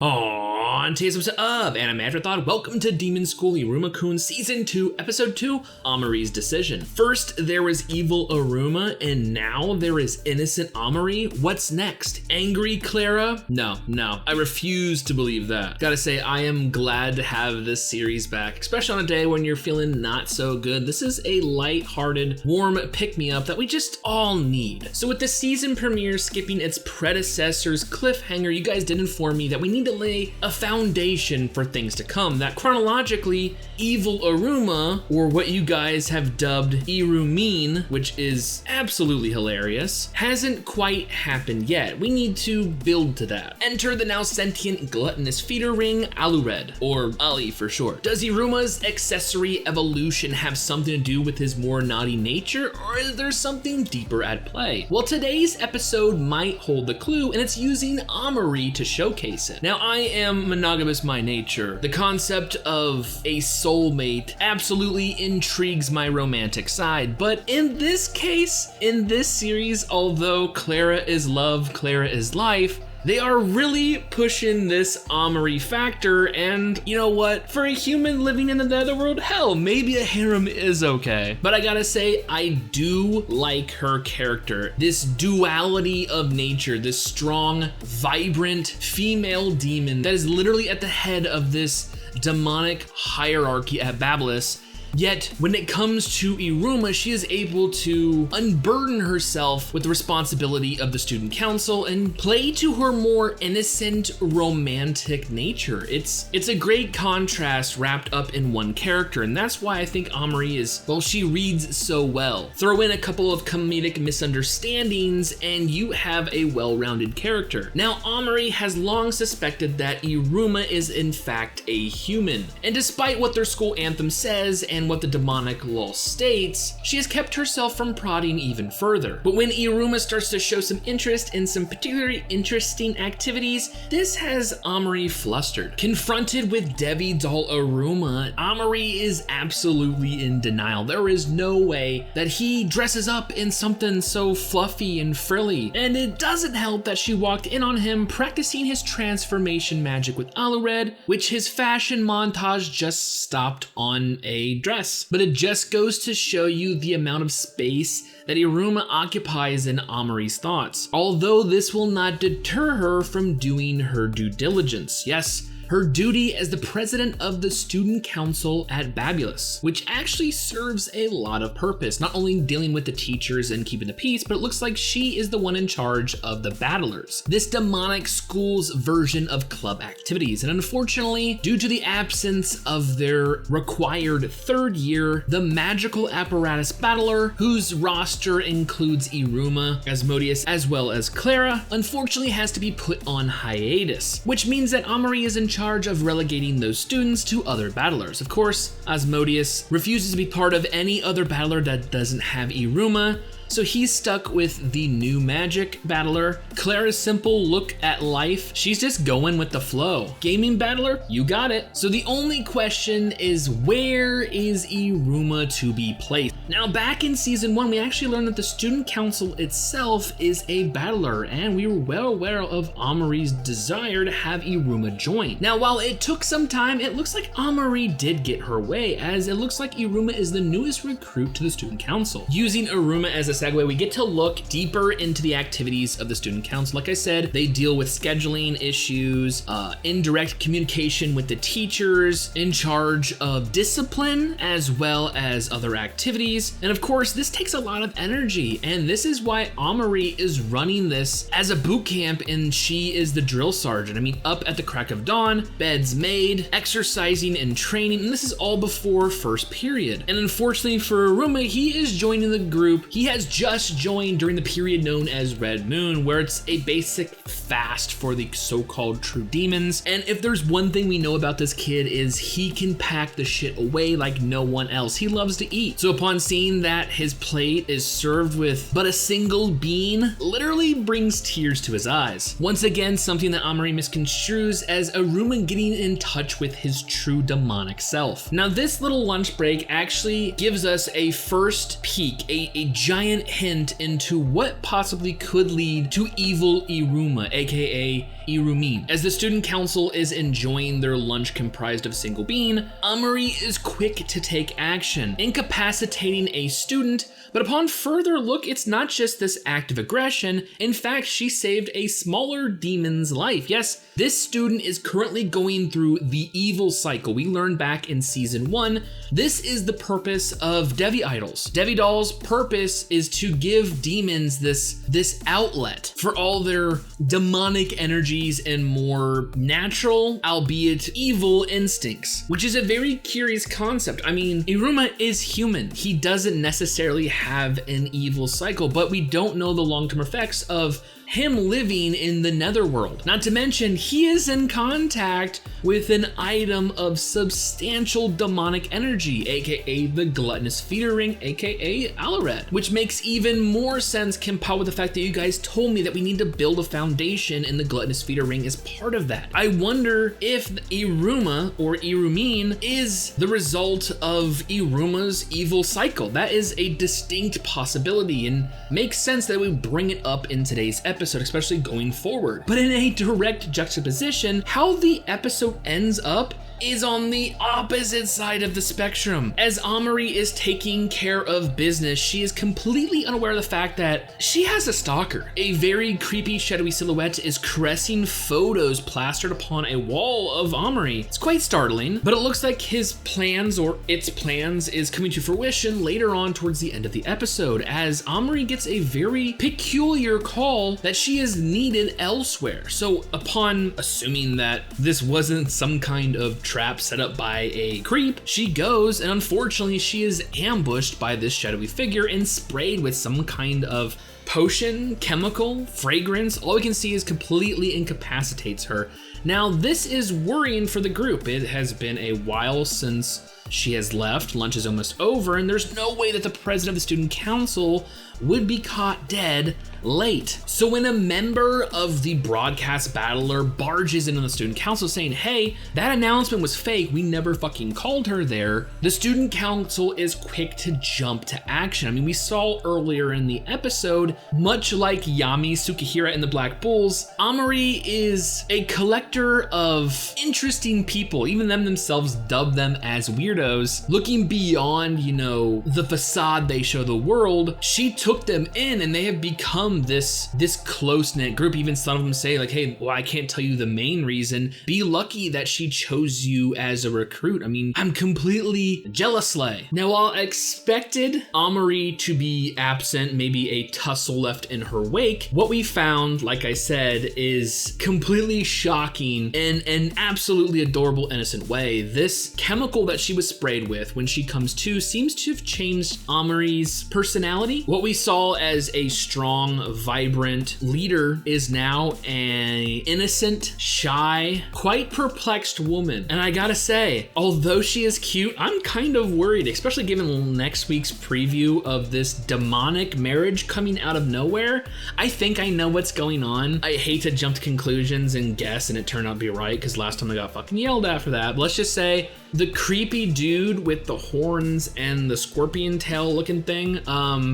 On today's episode of Anime Afterthought, welcome to Demon School Iruma-kun Season 2, Episode 2, Ameri's Decision. First, there was evil Iruma, and now there is innocent Ameri. What's next? Angry Clara? No, I refuse to believe that. Gotta say, I am glad to have this series back, especially on a day when you're feeling not so good. This is a light-hearted, warm pick-me-up that we just all need. So with the season premiere skipping its predecessor's cliffhanger, you guys did inform me that we need to lay a foundation for things to come, that chronologically, evil Iruma, or what you guys have dubbed Irumin, which is absolutely hilarious, hasn't quite happened yet. We need to build to that. Enter the now sentient gluttonous feeder ring, Alured, or Ali for short. Does Iruma's accessory evolution have something to do with his more naughty nature, or is there something deeper at play? Well, today's episode might hold the clue, and it's using Ameri to showcase it. Now, I am monogamous by nature. The concept of a soulmate absolutely intrigues my romantic side, but in this case, in this series, although Clara is love, Clara is life, they are really pushing this Ameri factor, and you know what? For a human living in the netherworld, hell, maybe a harem is okay. But I gotta say, I do like her character. This duality of nature, this strong, vibrant female demon that is literally at the head of this demonic hierarchy at Babylus. Yet, when it comes to Iruma, she is able to unburden herself with the responsibility of the student council and play to her more innocent, romantic nature. It's a great contrast wrapped up in one character, and that's why I think Ameri is, well, she reads so well. Throw in a couple of comedic misunderstandings, and you have a well-rounded character. Now, Ameri has long suspected that Iruma is in fact a human, and despite what their school anthem says and what the demonic law states, she has kept herself from prodding even further. But when Iruma starts to show some interest in some particularly interesting activities, this has Ameri flustered. Confronted with Devi doll Iruma, Ameri is absolutely in denial. There is no way that he dresses up in something so fluffy and frilly. And it doesn't help that she walked in on him practicing his transformation magic with Alured, which his fashion montage just stopped on a dress. But it just goes to show you the amount of space that Iruma occupies in Ameri's thoughts, although this will not deter her from doing her due diligence. Yes, her duty as the president of the student council at Babylus, which actually serves a lot of purpose, not only dealing with the teachers and keeping the peace, but it looks like she is the one in charge of the battlers, this demonic school's version of club activities. And unfortunately, due to the absence of their required third year, the magical apparatus battler, whose roster includes Iruma, Asmodeus, as well as Clara, unfortunately has to be put on hiatus, which means that Ameri is in charge of relegating those students to other battlers. Of course, Asmodeus refuses to be part of any other battler that doesn't have Iruma, so he's stuck with the new magic battler. Clara's simple look at life, she's just going with the flow. Gaming battler, you got it. So the only question is, where is Iruma to be placed? Now, back in season 1, we actually learned that the student council itself is a battler, and we were well aware of Ameri's desire to have Iruma join. Now, while it took some time, it looks like Ameri did get her way, as it looks like Iruma is the newest recruit to the student council. Using Iruma as a segue, we get to look deeper into the activities of the student council. Like I said, they deal with scheduling issues, indirect communication with the teachers, in charge of discipline, as well as other activities. And of course, this takes a lot of energy, and this is why Ameri is running this as a boot camp, and she is the drill sergeant. I mean, up at the crack of dawn, beds made, exercising and training, and this is all before first period. And unfortunately for Iruma, he is joining the group. He has just joined during the period known as Red Moon, where it's a basic fast for the so-called true demons. And if there's one thing we know about this kid, is he can pack the shit away like no one else. He loves to eat. So upon seeing that his plate is served with but a single bean, literally brings tears to his eyes. Once again, something that Ameri misconstrues as Iruma getting in touch with his true demonic self. Now, this little lunch break actually gives us a first peek, a giant hint into what possibly could lead to evil Iruma, aka Iruma-kun. As the student council is enjoying their lunch comprised of a single bean, Ameri is quick to take action, incapacitating a student. But upon further look, it's not just this act of aggression. In fact, she saved a smaller demon's life. Yes, this student is currently going through the evil cycle. We learned back in season 1, this is the purpose of Devi idols. Devi dolls' purpose is to give demons this outlet for all their demonic energies and more natural, albeit evil instincts, which is a very curious concept. I mean, Iruma is human. He doesn't necessarily have an evil cycle, but we don't know the long-term effects of him living in the netherworld. Not to mention, he is in contact with an item of substantial demonic energy, aka the gluttonous feeder ring, aka Alaret, which makes even more sense compiled with the fact that you guys told me that we need to build a foundation and the gluttonous feeder ring is part of that. I wonder if Iruma or Iruma-kun is the result of Iruma's evil cycle. That is a distinct possibility and makes sense that we bring it up in today's episode, especially going forward. But in a direct juxtaposition, how the episode ends up is on the opposite side of the spectrum. As Ameri is taking care of business, she is completely unaware of the fact that she has a stalker. A very creepy, shadowy silhouette is caressing photos plastered upon a wall of Ameri. It's quite startling, but it looks like his plans, or its plans, is coming to fruition later on towards the end of the episode, as Ameri gets a very peculiar call that she is needed elsewhere. So upon assuming that this wasn't some kind of trap set up by a creep, she goes, and unfortunately she is ambushed by this shadowy figure and sprayed with some kind of potion, chemical, fragrance. All we can see is completely incapacitates her. Now this is worrying for the group. It has been a while since she has left, lunch is almost over, and there's no way that the president of the student council would be caught dead late. So when a member of the broadcast battler barges into the student council saying, hey, that announcement was fake, we never fucking called her there, the student council is quick to jump to action. I mean, we saw earlier in the episode, much like Yami Sukihira and the Black Bulls, Ameri is a collector of interesting people, even them themselves dub them as weirdos. Looking beyond, you know, the facade they show the world, she took them in and they have become this close-knit group. Even some of them say like, hey, well, I can't tell you the main reason. Be lucky that she chose you as a recruit. I mean, I'm completely jealous. Now, while I expected Ameri to be absent, maybe a tussle left in her wake, what we found, like I said, is completely shocking in an absolutely adorable, innocent way. This chemical that she was sprayed with when she comes to seems to have changed Ameri's personality. What we saw as a strong, vibrant leader is now an innocent, shy, quite perplexed woman. And I gotta say, although she is cute, I'm kind of worried, especially given next week's preview of this demonic marriage coming out of nowhere. I think I know what's going on. I hate to jump to conclusions and guess and it turned out to be right, because last time I got fucking yelled at for that. But let's just say the creepy dude with the horns and the scorpion tail looking thing,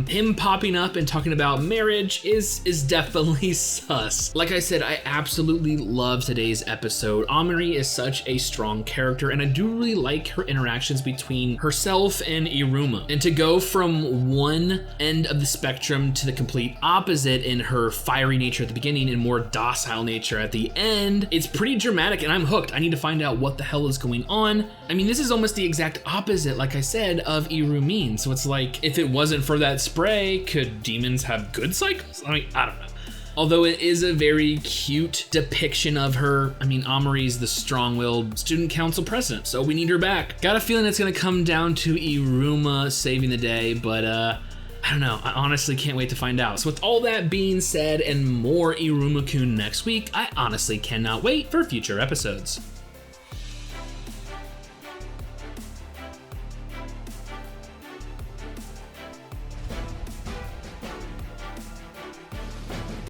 him popping up and talking about marriage is definitely sus. Like I said, I absolutely love today's episode. Ameri is such a strong character, and I do really like her interactions between herself and Iruma. And to go from one end of the spectrum to the complete opposite in her fiery nature at the beginning and more docile nature at the end, it's pretty dramatic, and I'm hooked. I need to find out what the hell is going on. I mean, this is almost the exact opposite, like I said, of Iruma-kun. So it's like, if it wasn't for that spray, could demons have good cycles? I mean, I don't know. Although it is a very cute depiction of her. I mean, Ameri's the strong-willed student council president, so we need her back. Got a feeling it's gonna come down to Iruma saving the day, but I don't know, I honestly can't wait to find out. So with all that being said and more Iruma-kun next week, I honestly cannot wait for future episodes.